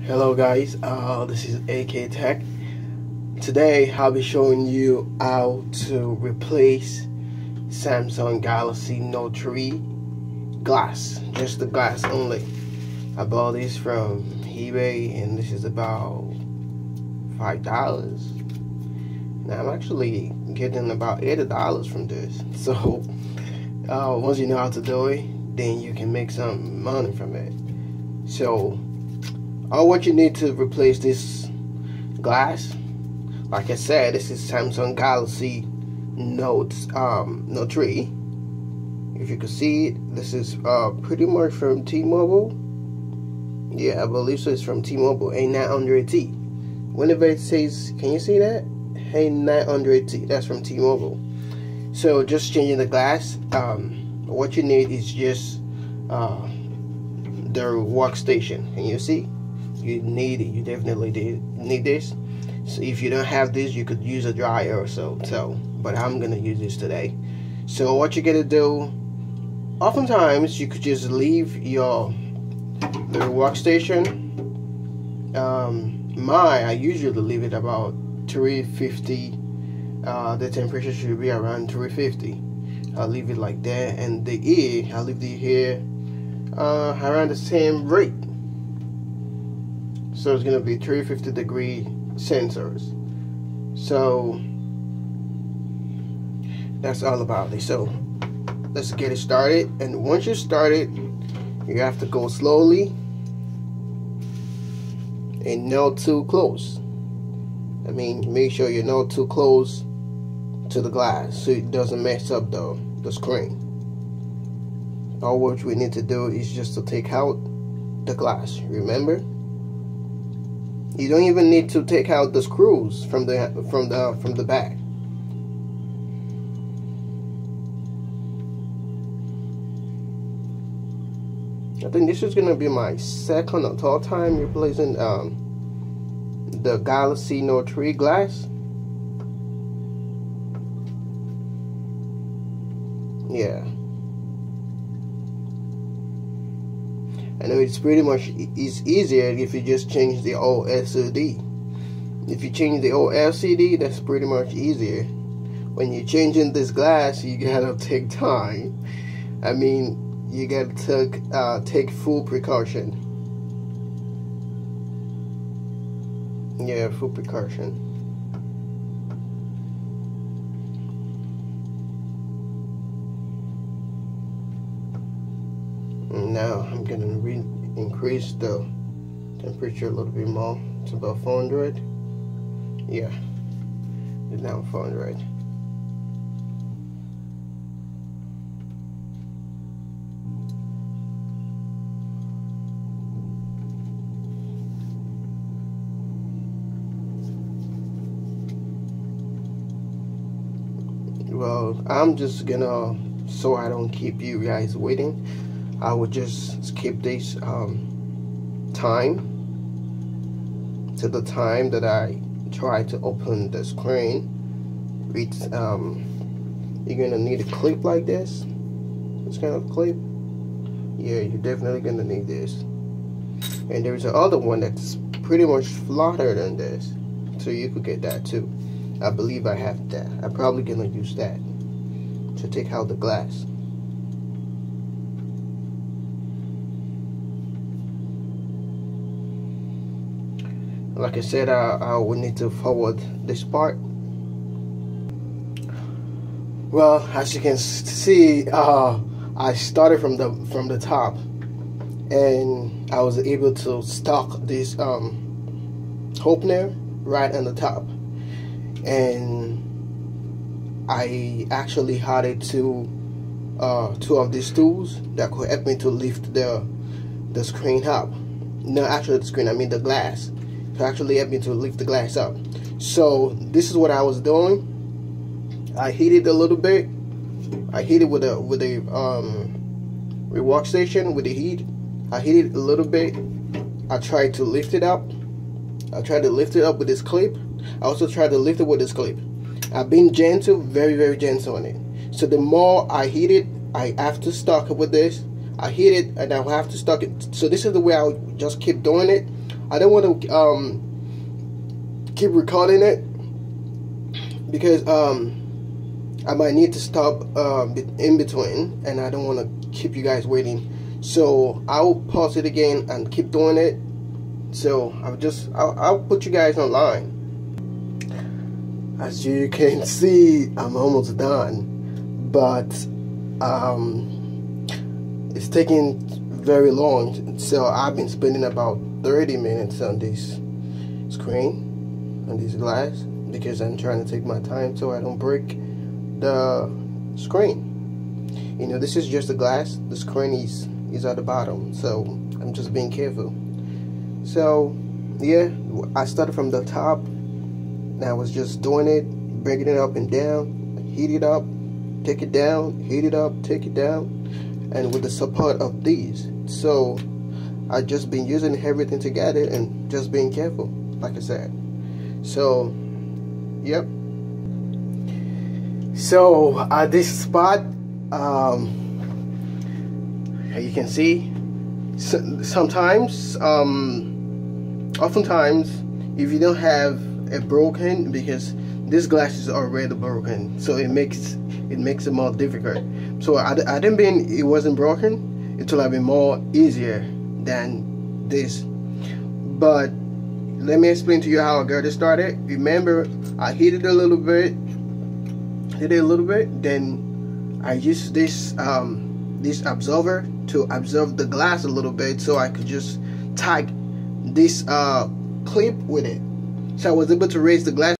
Hello guys, this is AK Tech. Today I'll be showing you how to replace Samsung Galaxy Note 3 glass, just the glass only. I bought this from eBay and this is about $5. Now I'm actually getting about $80 from this. So once you know how to do it, then you can make some money from it. So all what you need to replace this glass, like I said, this is Samsung Galaxy Note 3. If you can see it, this is pretty much from T-Mobile. Yeah, I believe so. It's from T-Mobile, A900T. Whenever it says, can you see that? A900T, that's from T-Mobile. So just changing the glass. What you need is just the workstation. Can you see? You need it. You definitely need this. So if you don't have this, you could use a dryer or so. But I'm gonna use this today. So what you're gonna do, oftentimes you could just leave the workstation. I usually leave it about 350. The temperature should be around 350. I'll leave it like that, and the ear, I'll leave the ear around the same rate. So it's gonna be 350-degree sensors. So that's all about it. So let's get it started. And once you start it, you have to go slowly and not too close. I mean, make sure you're not too close to the glass so it doesn't mess up the screen. All what we need to do is just to take out the glass. Remember, you don't even need to take out the screws from the back. I think this is gonna be my second or third time replacing the Galaxy Note 3 glass. Yeah, I know it's pretty much easier if you just change the old LCD. If you change the old LCD, that's pretty much easier. When you're changing this glass, you gotta take time. I mean, you gotta take full precaution. Yeah, full precaution. Now I'm gonna increase the temperature a little bit more to about 400. Yeah, it's now 400. Well, I'm just gonna, so I don't keep you guys waiting, I would just skip this time to the time that I try to open the screen. You're gonna need a clip like this. This kind of clip. Yeah, you're definitely gonna need this. And there's another one that's pretty much flatter than this, so you could get that too. I believe I have that. I'm probably gonna use that to take out the glass. Like I said, I would need to forward this part. Well, as you can see, I started from the top, and I was able to stock this opener right on the top, and I actually had it two of these tools that could help me to lift the screen up. No, actually the screen, I mean the glass. To actually help me to lift the glass up. So this is what I was doing. I heat it a little bit. I heat it with a workstation with the heat. I heat it a little bit. I tried to lift it up. I tried to lift it up with this clip. I also tried to lift it with this clip. I've been gentle, very, very gentle on it. So the more I heat it, I have to stock it with this. I heat it and I have to stock it. So this is the way I would just keep doing it I don't want to keep recording it because I might need to stop in between, and I don't want to keep you guys waiting. So I'll pause it again and keep doing it. So I'll put you guys online. As you can see, I'm almost done, but it's taking very long. So I've been spending about 30 minutes on this screen, on this glass, because I'm trying to take my time so I don't break the screen. You know, this is just the glass. The screen is at the bottom, so I'm just being careful. So yeah, I started from the top. Now I was just doing it, bringing it up and down, heat it up, take it down, heat it up, take it down, and with the support of these. So I just been using everything together and just being careful, like I said. So yep. So at this spot, you can see sometimes, oftentimes, if you don't have a broken, because this glass is already broken, so it makes it more difficult. So I didn't mean it wasn't broken, it would have been more easier than this. But let me explain to you how I got it started. Remember, I heated it a little bit, then I used this this absorber to absorb the glass a little bit, so I could just tag this clip with it. So I was able to raise the glass